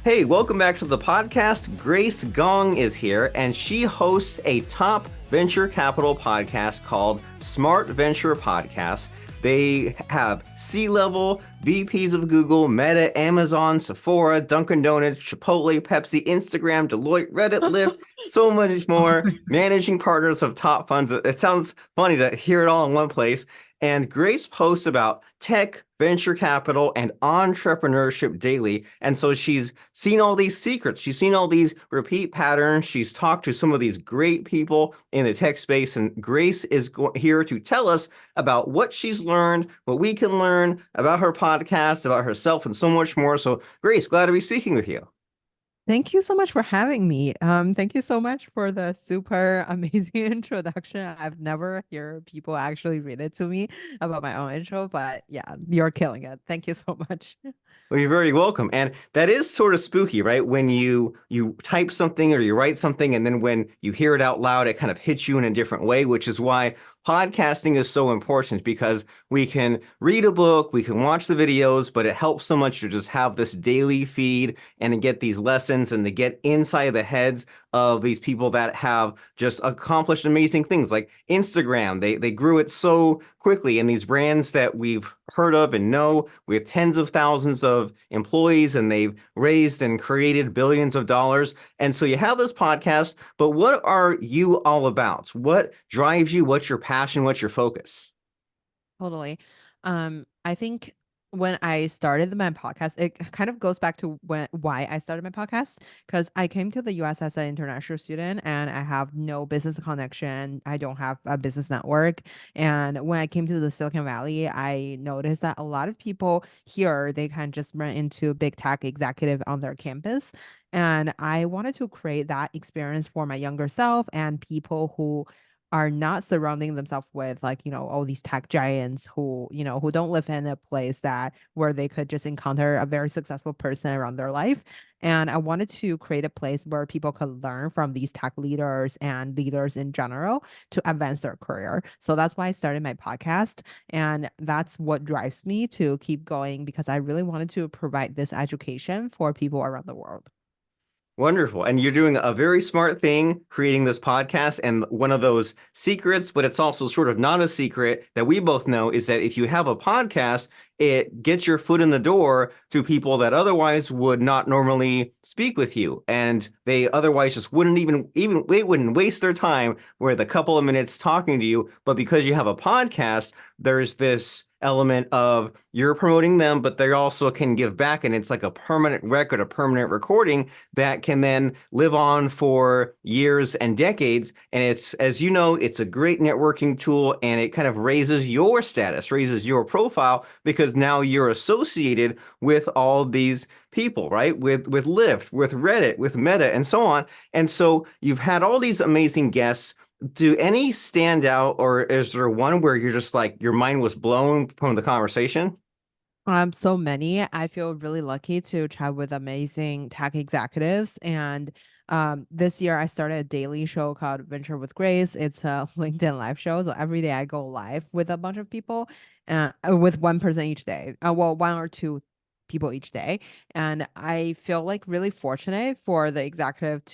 Hey, welcome back to the podcast. Grace Gong is here, and she hosts a top venture capital podcast called Smart Venture Podcast. They have C-level VPs of Google, Meta, Amazon, Sephora, Dunkin' Donuts, Chipotle, Pepsi, Instagram, Deloitte, Reddit, Lyft, so much more. Managing partners of top funds. It sounds funny to hear it all in one place. And Grace posts about tech, venture capital, and entrepreneurship daily. And so she's seen all these secrets. She's seen all these repeat patterns. She's talked to some of these great people in the tech space. And Grace is here to tell us about what she's learned, what we can learn about her podcast, about herself, and so much more. So, Grace, glad to be speaking with you. Thank you so much for having me. Thank you so much for the super amazing introduction. I've never heard people actually read it to me about my own intro, but yeah, you're killing it. Thank you so much. Well, you're very welcome. And that is sort of spooky, right? When you type something or you write something, and then when you hear it out loud, it kind of hits you in a different way, which is why podcasting is so important because we can read a book, we can watch the videos, but it helps so much to just have this daily feed and to get these lessons and to get inside the heads of these people that have just accomplished amazing things like Instagram. They grew it so quickly, and these brands that we've heard of and know with tens of thousands of employees, and they've raised and created billions of dollars. And so you have this podcast, but what are you all about? What drives you? What's your passion? What's your focus? Totally. I think when I started my podcast, it kind of goes back to why I started my podcast because I came to the US as an international student and I have no business connection. I don't have a business network. And when I came to the Silicon Valley, I noticed that a lot of people here, they can just run into big tech executive on their campus. And I wanted to create that experience for my younger self and people who are not surrounding themselves with all these tech giants who don't live in a place that where they could just encounter a very successful person around their life. And I wanted to create a place where people could learn from these tech leaders and leaders in general to advance their career. So that's why I started my podcast. And that's what drives me to keep going because I really wanted to provide this education for people around the world. Wonderful. And you're doing a very smart thing creating this podcast. And one of those secrets, but it's also sort of not a secret that we both know is that if you have a podcast, it gets your foot in the door to people that otherwise would not normally speak with you. And they otherwise just wouldn't even they wouldn't waste their time with a couple of minutes talking to you. But because you have a podcast, there's this element of you're promoting them, but they also can give back. And it's like a permanent record, a permanent recording that can then live on for years and decades. And it's, as you know, it's a great networking tool and it kind of raises your status, raises your profile because now you're associated with all these people, right? With Lyft, with Reddit, with Meta, and so on. And so you've had all these amazing guests. Do any stand out, or is there one where you're just like your mind was blown from the conversation? So many. I feel really lucky to chat with amazing tech executives. And this year I started a daily show called Venture with Grace. It's a LinkedIn live show. So every day I go live with a bunch of people, with one person each day. Well, one or two people each day. And I feel like really fortunate for the executives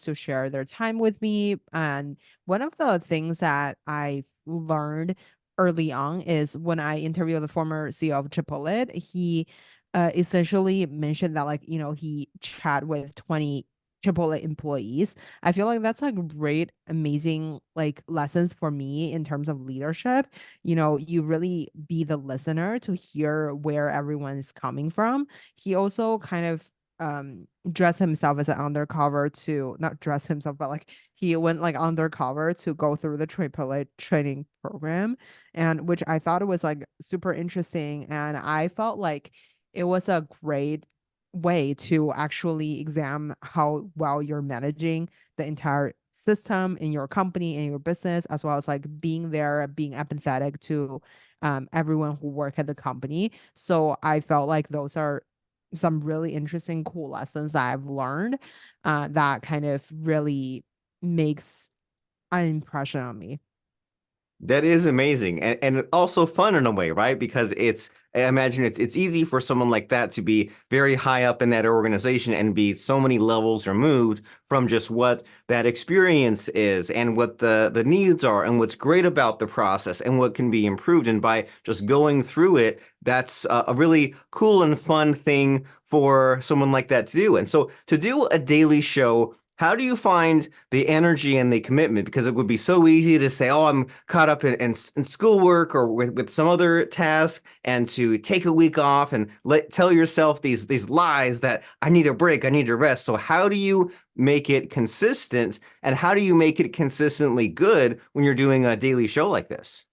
to share their time with me. And one of the things that I've learned early on is when I interviewed the former CEO of Chipotle, he essentially mentioned that he chat with 20 Chipotle employees. I feel like that's a great, amazing lessons for me in terms of leadership. You really be the listener to hear where everyone is coming from. He also kind of dress himself as an undercover to not dress himself, but he went undercover to go through the Chipotle training program, and which I thought it was super interesting. And I felt like it was a great way to actually examine how well you're managing the entire system in your company and your business, as well as being there, being empathetic to everyone who work at the company. So I felt like those are some really interesting, cool lessons that I've learned that kind of really makes an impression on me. That is amazing and also fun in a way, right? Because I imagine it's easy for someone like that to be very high up in that organization and be so many levels removed from just what that experience is and what the needs are and what's great about the process and what can be improved. And by just going through it, that's a really cool and fun thing for someone like that to do. And so to do a daily show, how do you find the energy and the commitment? Because it would be so easy to say, oh, I'm caught up in schoolwork or with some other task, and to take a week off and tell yourself these lies that I need a break, I need to rest. So how do you make it consistent, and how do you make it consistently good when you're doing a daily show like this?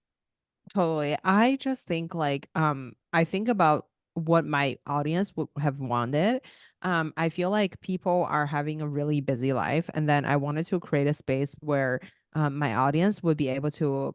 Totally. I just think like I think about what my audience would have wanted. I feel like people are having a really busy life, and then I wanted to create a space where my audience would be able to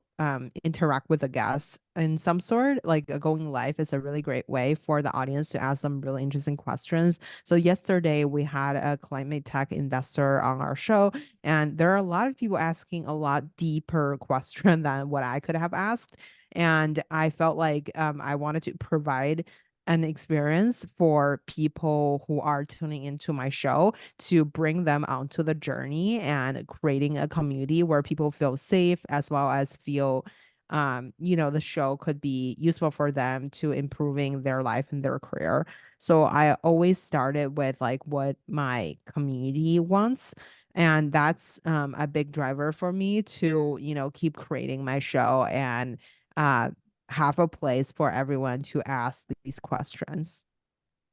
interact with the guests in some sort. Like going live is a really great way for the audience to ask some really interesting questions. So yesterday we had a climate tech investor on our show, and there are a lot of people asking a lot deeper question than what I could have asked. And I felt like I wanted to provide an experience for people who are tuning into my show to bring them onto the journey and creating a community where people feel safe as well as feel the show could be useful for them to improving their life and their career. So I always started with like what my community wants, and that's a big driver for me to keep creating my show and uh, have a place for everyone to ask these questions.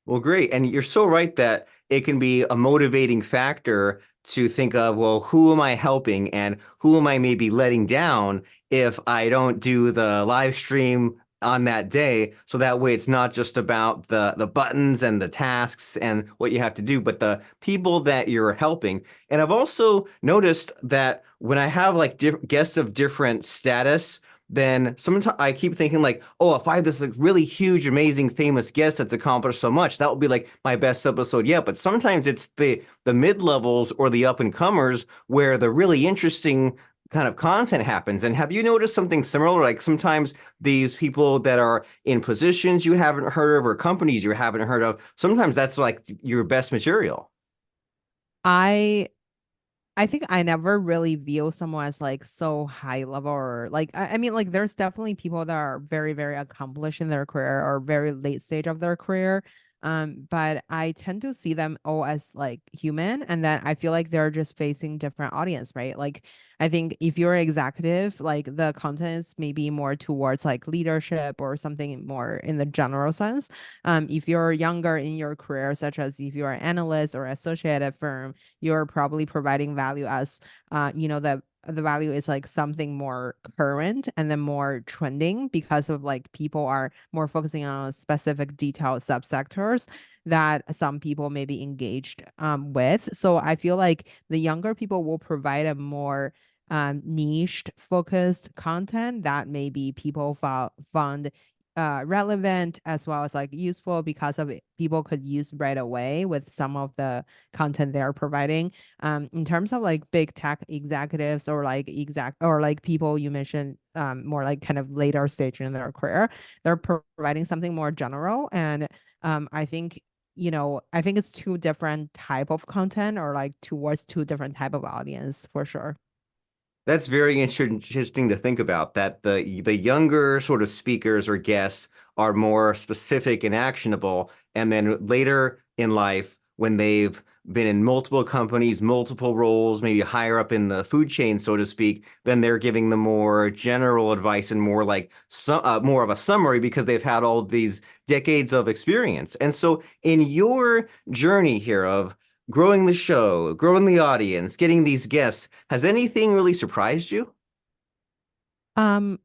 Well, great. And you're so right that it can be a motivating factor to think of, well, who am I helping and who am I maybe letting down if I don't do the live stream on that day? So that way it's not just about the buttons and the tasks and what you have to do, but the people that you're helping. And I've also noticed that when I have like guests of different status, then sometimes I keep thinking like, oh, if I have this like really huge, amazing, famous guest that's accomplished so much, that will be like my best episode yet. But sometimes it's the mid levels or the up and comers where the really interesting kind of content happens. And have you noticed something similar? Like sometimes these people that are in positions you haven't heard of or companies you haven't heard of, sometimes that's like your best material. I I think I never really view someone as like so high level or like I mean like there's definitely people that are very, very accomplished in their career or very late stage of their career. But I tend to see them all as like human, and then I feel like they're just facing different audience, right? Like I think if you're executive, like the content is maybe more towards like leadership or something more in the general sense. If you're younger in your career, such as if you're an analyst or associate at firm, you're probably providing value as the value is like something more current and then more trending because of like people are more focusing on specific detailed subsectors that some people may be engaged with. So I feel like the younger people will provide a more niched focused content that maybe people found relevant as well as like useful because of it, people could use right away with some of the content they're providing. In terms of like big tech executives or like people you mentioned, more like kind of later stage in their career, they're providing something more general. And I think I think it's two different type of content or like towards two different type of audience for sure. That's very interesting to think about that the younger sort of speakers or guests are more specific and actionable, and then later in life when they've been in multiple companies, multiple roles, maybe higher up in the food chain, so to speak, then they're giving the more general advice and more like more of a summary because they've had all these decades of experience. And so in your journey here of growing the show, growing the audience, getting these guests, has anything really surprised you?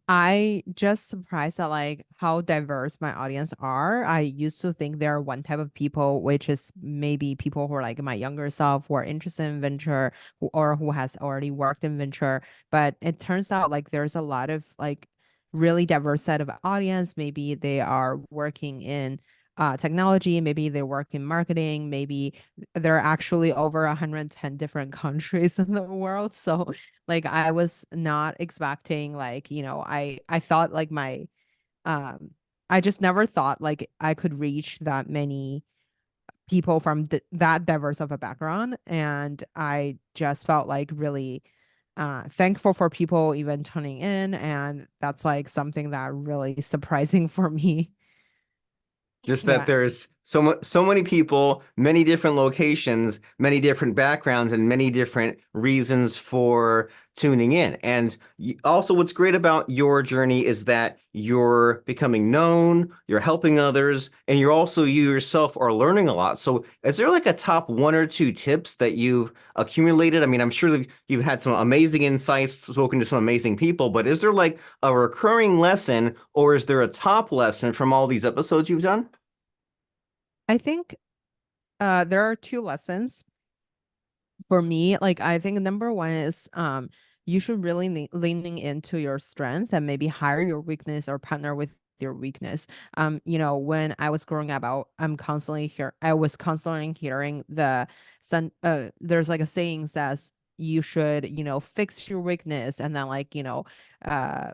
I just surprised at like how diverse my audience are. I used to think there are one type of people, which is maybe people who are like my younger self, who are interested in venture or who has already worked in venture. But it turns out like there's a lot of like really diverse set of audience. Maybe they are working in technology, maybe they work in marketing, maybe there are actually over 110 different countries in the world. So like I was not expecting like, I thought like my um I just never thought like I could reach that many people from that diverse of a background. And I just felt like really thankful for people even tuning in. And that's like something that really surprising for me. Just that Yeah. there's so many people, many different locations, many different backgrounds, and many different reasons for tuning in. And also, what's great about your journey is that you're becoming known, you're helping others, and you're also you yourself are learning a lot. So, is there like a top one or two tips that you've accumulated? I mean, I'm sure that you've had some amazing insights, spoken to some amazing people, but is there like a recurring lesson, or is there a top lesson from all these episodes you've done? I think there are two lessons for me. Like I think number one is you should really leaning into your strength and maybe hire your weakness or partner with your weakness. When I was growing up, I was constantly hearing there's like a saying says you should, fix your weakness and then like, uh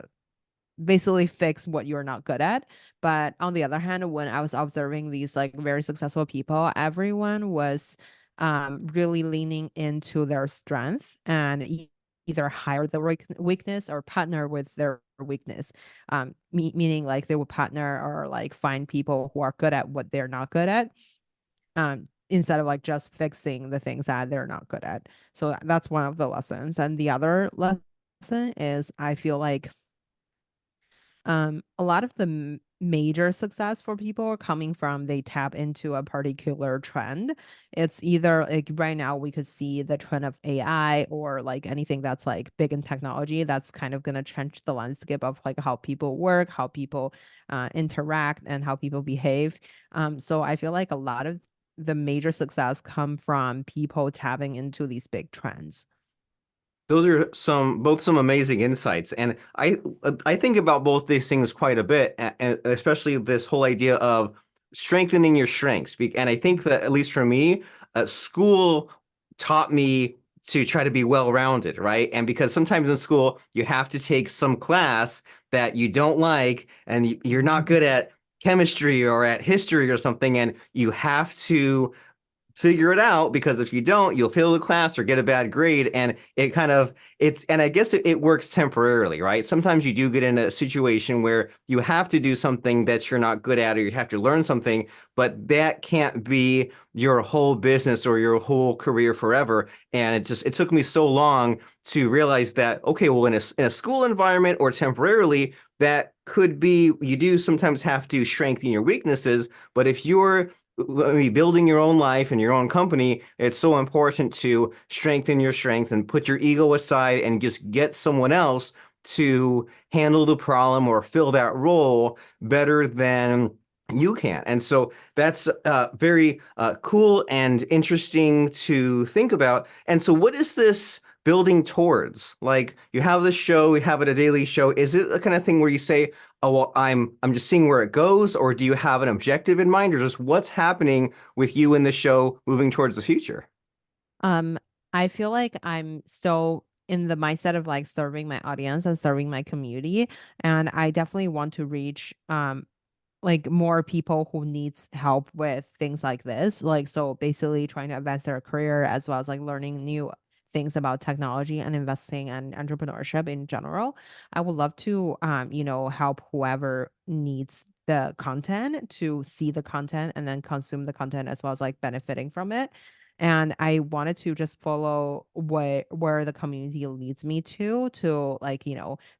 basically fix what you're not good at. But on the other hand, when I was observing these like very successful people, everyone was really leaning into their strength and either hire the weakness or partner with their weakness. Meaning like they would partner or like find people who are good at what they're not good at. Instead of like just fixing the things that they're not good at. So that's one of the lessons. And the other lesson is I feel like a lot of the major success for people are coming from they tap into a particular trend. It's either like right now we could see the trend of AI or like anything that's like big in technology that's kind of going to change the landscape of like how people work, how people interact, and how people behave. So I feel like a lot of the major success come from people tapping into these big trends. Those are some amazing insights, and I think about both these things quite a bit, and especially this whole idea of strengthening your strengths. And I think that at least for me, school taught me to try to be well-rounded, right? And because sometimes in school you have to take some class that you don't like, and you're not good at chemistry or at history or something, and you have to figure it out because if you don't, you'll fail the class or get a bad grade. And it kind of and I guess it works temporarily, right? Sometimes you do get in a situation where you have to do something that you're not good at or you have to learn something, but that can't be your whole business or your whole career forever. And it took me so long to realize that, okay, well, in a school environment or temporarily, that could be, you do sometimes have to strengthen your weaknesses. But if you're building your own life and your own company, it's so important to strengthen your strength and put your ego aside and just get someone else to handle the problem or fill that role better than you can. And so that's very cool and interesting to think about. And so, what is this building towards? Like, you have this show, you have it a daily show. Is it the kind of thing where you say, oh, well, I'm just seeing where it goes, or do you have an objective in mind, or just what's happening with you in the show moving towards the future? Um, I feel like I'm still in the mindset of like serving my audience and serving my community. And I definitely want to reach like more people who needs help with things like this. Like so basically trying to advance their career as well as like learning new things about technology and investing and entrepreneurship in general. I would love to help whoever needs the content to see the content and then consume the content as well as like benefiting from it. And I wanted to just follow where the community leads me to like,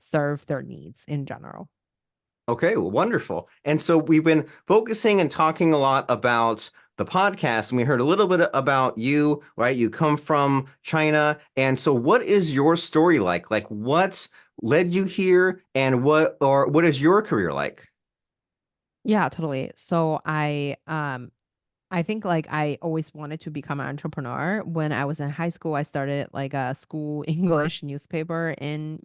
serve their needs in general. Okay, well, wonderful. And so we've been focusing and talking a lot about the podcast, and we heard a little bit about you, right? You come from China. And so what is your story like? Like what led you here and what is your career like? Yeah, totally. So I think like I always wanted to become an entrepreneur. When I was in high school, I started like a school English newspaper in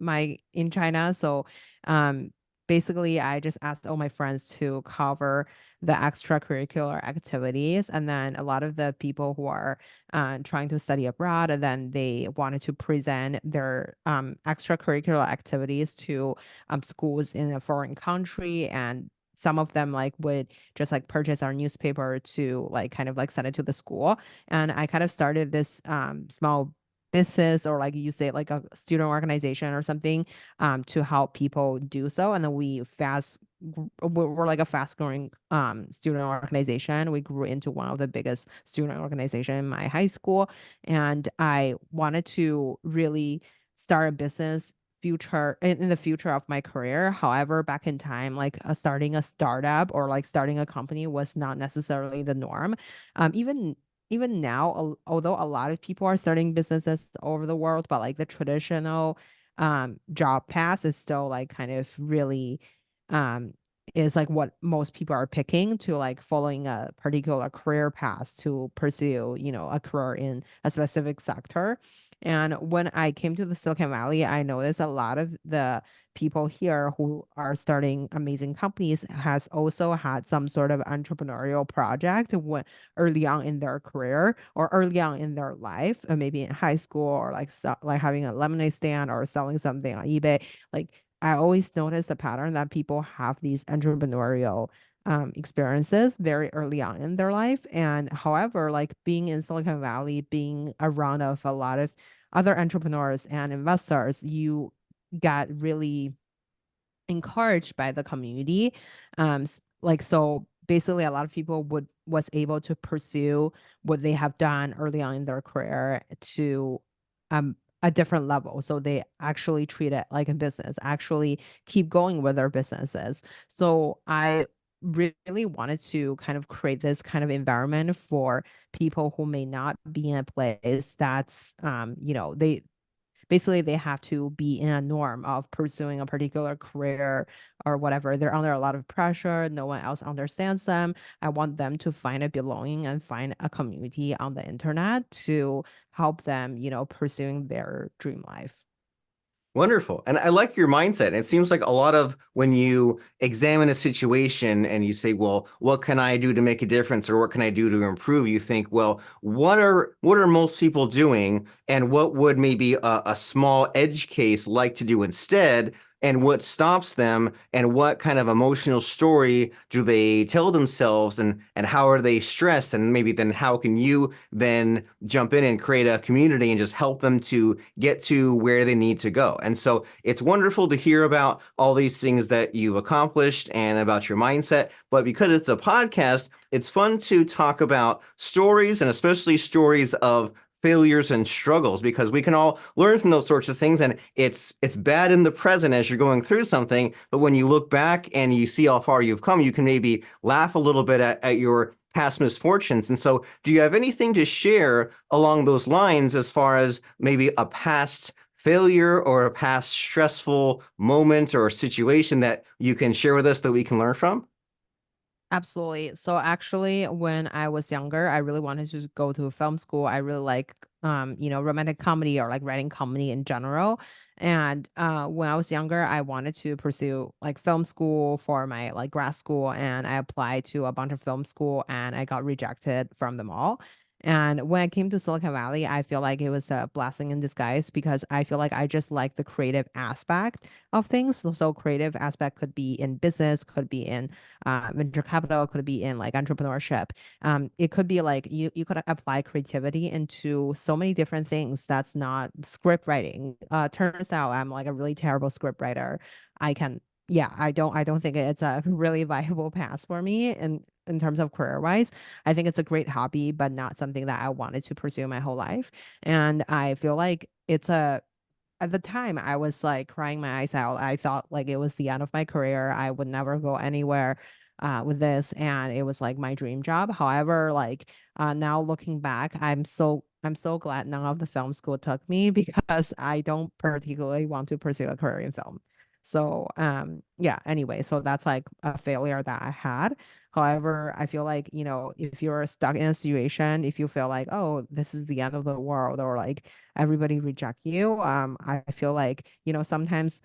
China. So um basically I just asked all my friends to cover the extracurricular activities. And then a lot of the people who are trying to study abroad, and then they wanted to present their extracurricular activities to schools in a foreign country. And some of them like would just like purchase our newspaper to like kind of like send it to the school. And I kind of started this small business, or like you say like a student organization or something, to help people do so. And then we're like a fast growing student organization. We grew into one of the biggest student organization in my high school. And I wanted to really start a business in the future of my career. However, back in time, like starting a startup or like starting a company was not necessarily the norm. Even now, although a lot of people are starting businesses all over the world, but like the traditional job path is still like kind of really um is like what most people are picking, to like following a particular career path to pursue, a career in a specific sector. And when I came to the Silicon Valley, I noticed a lot of the people here who are starting amazing companies has also had some sort of entrepreneurial project when early on in their career or early on in their life, maybe in high school, or like like having a lemonade stand or selling something on eBay. Like I always notice the pattern that people have these entrepreneurial experiences very early on in their life. And however, like being in Silicon Valley, being around of a lot of other entrepreneurs and investors, you got really encouraged by the community. Like so basically a lot of people would was able to pursue what they have done early on in their career to um a different level. So they actually treat it like a business, actually keep going with their businesses. So I really wanted to kind of create this kind of environment for people who may not be in a place that's they basically they have to be in a norm of pursuing a particular career or whatever. They're under a lot of pressure. No one else understands them. I want them to find a belonging and find a community on the internet to help them, pursuing their dream life. Wonderful. And I like your mindset. It seems like a lot of when you examine a situation and you say, well, what can I do to make a difference or what can I do to improve? You think, well, what are most people doing and what would maybe a small edge case like to do instead? And what stops them and what kind of emotional story do they tell themselves and how are they stressed? And maybe then how can you then jump in and create a community and just help them to get to where they need to go. And so it's wonderful to hear about all these things that you've accomplished and about your mindset. But because it's a podcast, it's fun to talk about stories and especially stories of failures and struggles because we can all learn from those sorts of things and it's bad in the present as you're going through something, but when you look back and you see how far you've come, you can maybe laugh a little bit at your past misfortunes. And so do you have anything to share along those lines as far as maybe a past failure or a past stressful moment or situation that you can share with us that we can learn from? Absolutely. So actually, when I was younger, I really wanted to go to film school. I really like romantic comedy or like writing comedy in general. And when I was younger, I wanted to pursue like film school for my like grad school, and I applied to a bunch of film school and I got rejected from them all. And when I came to Silicon Valley, I feel like it was a blessing in disguise because I feel like I just like the creative aspect of things. So creative aspect could be in business, could be in venture capital, could be in like entrepreneurship. It could be like you could apply creativity into so many different things that's not script writing. Turns out I'm like a really terrible script writer. I can Yeah, I don't think it's a really viable path for me in terms of career wise. I think it's a great hobby, but not something that I wanted to pursue my whole life. And I feel like it's a at the time I was like crying my eyes out. I thought like it was the end of my career. I would never go anywhere with this, and it was like my dream job. However, like now looking back, I'm so glad none of the film school took me because I don't particularly want to pursue a career in film. So yeah, anyway, so that's like a failure that I had. However, I feel like, if you're stuck in a situation, if you feel like, oh, this is the end of the world, or like everybody reject you, I feel like, sometimes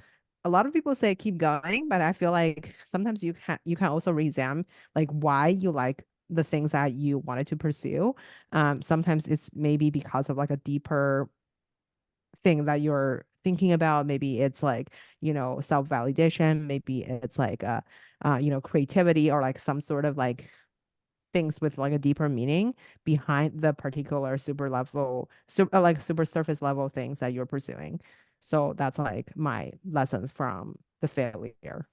a lot of people say keep going, but I feel like sometimes you can also reexamine like why you like the things that you wanted to pursue. Sometimes it's maybe because of like a deeper thing that you're thinking about. Maybe it's like, self-validation. Maybe it's like creativity, or like some sort of like things with like a deeper meaning behind the particular super level, like super surface level things that you're pursuing. So that's like my lessons from the failure.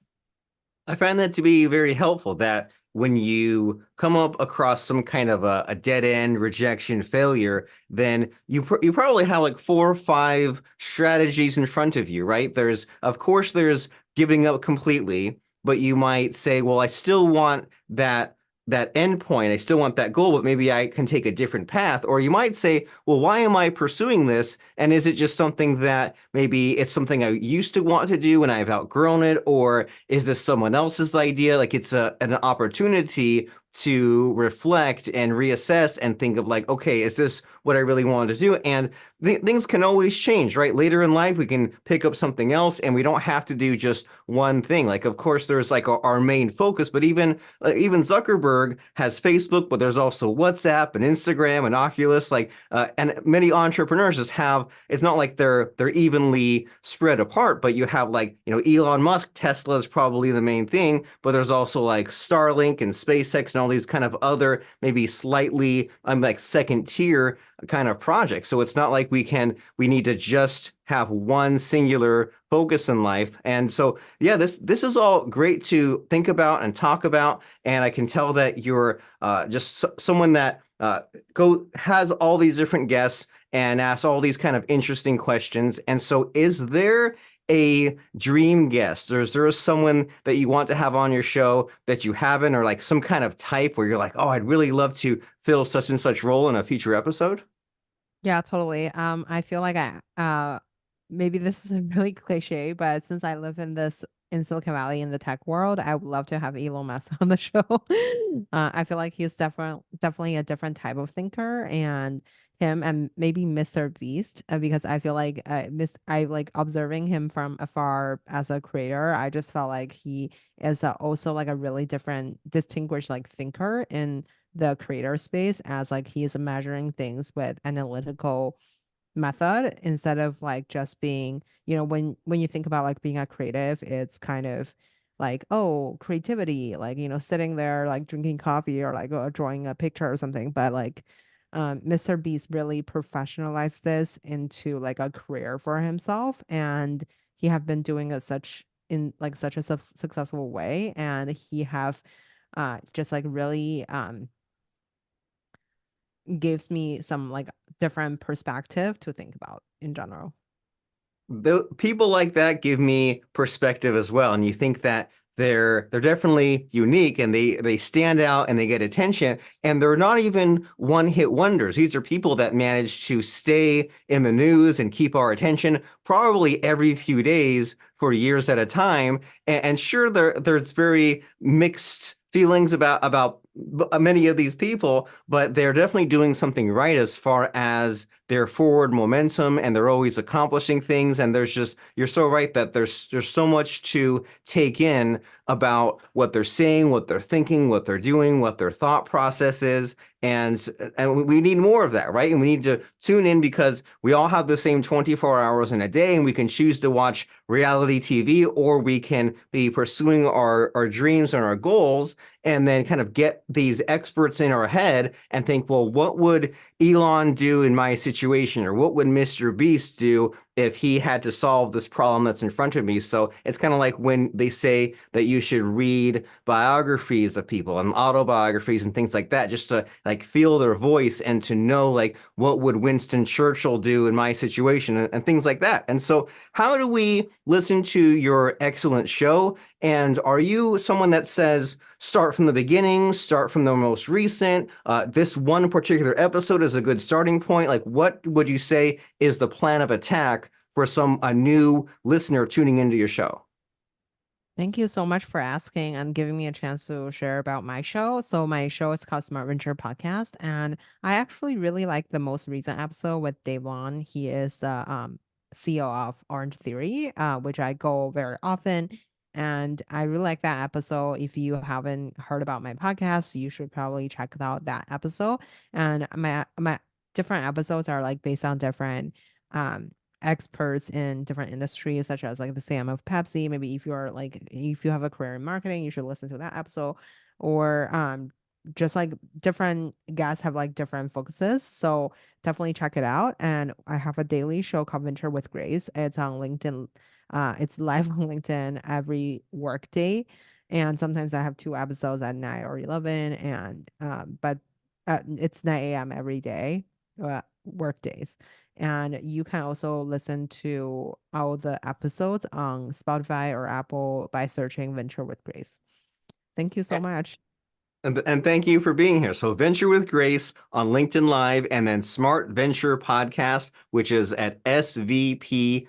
I find that to be very helpful that when you come up across some kind of a dead end rejection failure, then you probably have like 4 or 5 strategies in front of you, right? Of course there's giving up completely, but you might say, well, I still want that end point. I still want that goal, but maybe I can take a different path. Or you might say, well, why am I pursuing this? And is it just something that maybe it's something I used to want to do and I've outgrown it? Or is this someone else's idea? Like it's an opportunity to reflect and reassess and think of like, okay, is this what I really wanted to do? And things can always change, right? Later in life, we can pick up something else and we don't have to do just one thing. Like, of course, there's like our main focus, but even Zuckerberg has Facebook, but there's also WhatsApp and Instagram and Oculus, and many entrepreneurs just have, it's not like they're evenly spread apart, but you have like, Elon Musk, Tesla is probably the main thing, but there's also like Starlink and SpaceX and all these kind of other, maybe slightly, like second tier kind of projects. So it's not like we need to just have one singular focus in life. And so, yeah, this is all great to think about and talk about. And I can tell that you're just someone that go has all these different guests and asks all these kind of interesting questions. And so, is there a dream guest, or is there someone that you want to have on your show that you haven't, or like some kind of type where you're like, oh, I'd really love to fill such and such role in a future episode? Yeah, totally. I feel like maybe this is really cliche, but since I live in Silicon Valley in the tech world, I would love to have Elon Musk on the show. I feel like he's definitely a different type of thinker, and him and maybe Mr. Beast, because I feel like I like observing him from afar as a creator. I just felt like he is also like a really different, distinguished like thinker in the creator space, as like he's measuring things with analytical method instead of like just being, when you think about like being a creative, it's kind of like, oh, creativity, like, sitting there like drinking coffee or like drawing a picture or something. But like Mr. Beast really professionalized this into like a career for himself, and he have been doing it such a successful way, and he have just like really gives me some like different perspective to think about in general. The people like that give me perspective as well, and you think that they're definitely unique and they stand out and they get attention, and they're not even one hit wonders. These are people that manage to stay in the news and keep our attention probably every few days for years at a time. And sure, there's very mixed feelings about many of these people, but they're definitely doing something right as far as their forward momentum, and they're always accomplishing things. And you're so right that there's so much to take in about what they're saying, what they're thinking, what they're doing, what their thought process is. And we need more of that, right? And we need to tune in because we all have the same 24 hours in a day, and we can choose to watch reality TV, or we can be pursuing our dreams and our goals, and then kind of get these experts in our head and think, well, what would Elon do in my situation? Or what would Mr. Beast do if he had to solve this problem that's in front of me? So it's kind of like when they say that you should read biographies of people and autobiographies and things like that, just to like feel their voice and to know like what would Winston Churchill do in my situation, and things like that. And so how do we listen to your excellent show? And are you someone that says, start from the beginning, start from the most recent? This one particular episode is a good starting point. Like, what would you say is the plan of attack for a new listener tuning into your show? Thank you so much for asking and giving me a chance to share about my show. So my show is called Smart Venture Podcast, and I actually really like the most recent episode with Dave Long. He is CEO of Orange Theory, which I go very often. And I really like that episode. If you haven't heard about my podcast, you should probably check out that episode. And my different episodes are like based on different um experts in different industries, such as like the Sam of Pepsi. Maybe if you have a career in marketing, you should listen to that episode. Or just like different guests have like different focuses. So definitely check it out. And I have a daily show called Venture with Grace. It's on LinkedIn. It's live on LinkedIn every work day. And sometimes I have two episodes at 9 or 11. And but it's 9 a.m. every day, work days. And you can also listen to all the episodes on Spotify or Apple by searching Venture with Grace. Thank you so much. And thank you for being here. So, Venture with Grace on LinkedIn Live, and then Smart Venture Podcast, which is at svppro.com.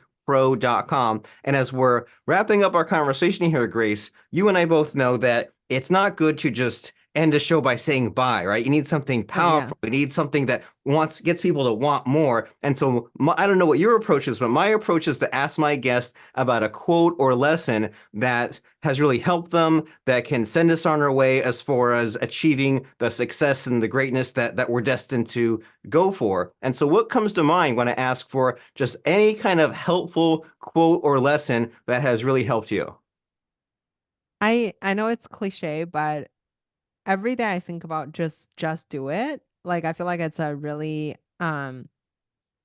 And as we're wrapping up our conversation here, Grace, you and I both know that it's not good to just end a show by saying bye, right? You need something Oh, yeah. powerful. You need something that gets people to want more. And so I don't know what your approach is, but my approach is to ask my guests about a quote or lesson that has really helped them, that can send us on our way as far as achieving the success and the greatness that we're destined to go for. And so what comes to mind when I ask for just any kind of helpful quote or lesson that has really helped you? I know it's cliche, but every day I think about just do it. Like I feel like it's a really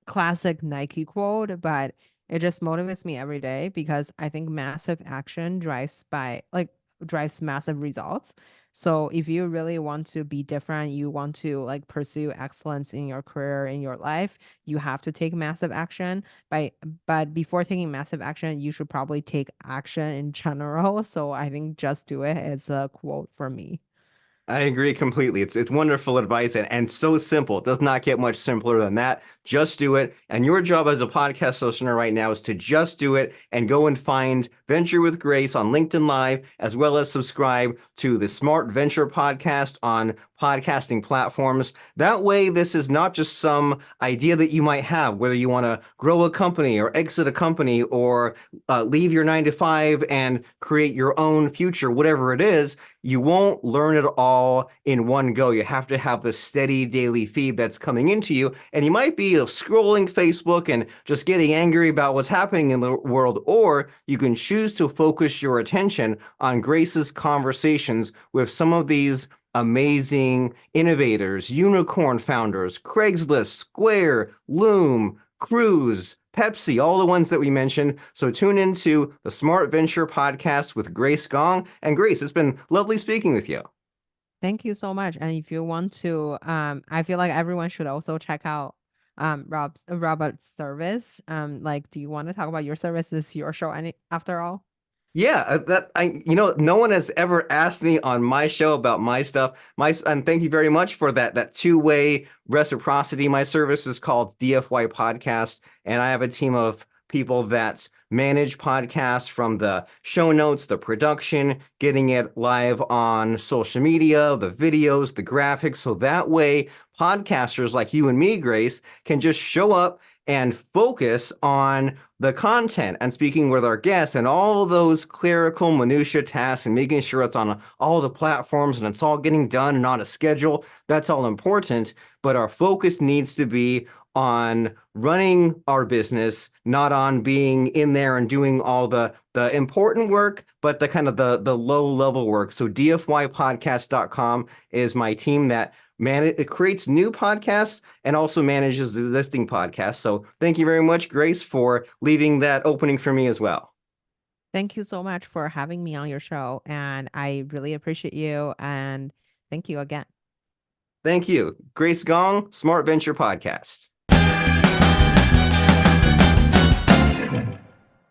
classic Nike quote, but it just motivates me every day because I think massive action drives massive results. So if you really want to be different, you want to like pursue excellence in your career, in your life, you have to take massive action. But before taking massive action, you should probably take action in general. So I think just do it is a quote for me. I agree completely. It's wonderful advice and so simple. It does not get much simpler than that. Just do it. And your job as a podcast listener right now is to just do it and go and find Venture with Grace on LinkedIn Live, as well as subscribe to the Smart Venture podcast on podcasting platforms. That way, this is not just some idea that you might have, whether you want to grow a company or exit a company or leave your 9 to 5 and create your own future, whatever it is. You won't learn it all in one go. You have to have the steady daily feed that's coming into you. And you might be scrolling Facebook and just getting angry about what's happening in the world, or you can choose to focus your attention on Grace's conversations with some of these amazing innovators, unicorn founders, Craigslist, Square, Loom, Cruise, Pepsi, all the ones that we mentioned. So tune into the Smart Venture podcast with Grace Gong. And Grace, it's been lovely speaking with you. Thank you so much. And if you want to, I feel like everyone should also check out Robert's service. Like, do you want to talk about your service? This is your show, any after all? Yeah, no one has ever asked me on my show about my stuff. And thank you very much for that two-way reciprocity. My service is called DFY Podcast, and I have a team of people that manage podcasts from the show notes, the production, getting it live on social media, the videos, the graphics. So that way, podcasters like you and me, Grace, can just show up and focus on the content and speaking with our guests and all those clerical minutia tasks and making sure it's on all the platforms and it's all getting done and on a schedule. That's all important, but our focus needs to be on running our business, not on being in there and doing all the important work, but the kind of the low level work. So dfypodcast.com is my team that it creates new podcasts and also manages existing podcasts. So thank you very much, Grace, for leaving that opening for me as well. Thank you so much for having me on your show. And I really appreciate you. And thank you again. Thank you. Grace Gong, Smart Venture Podcast.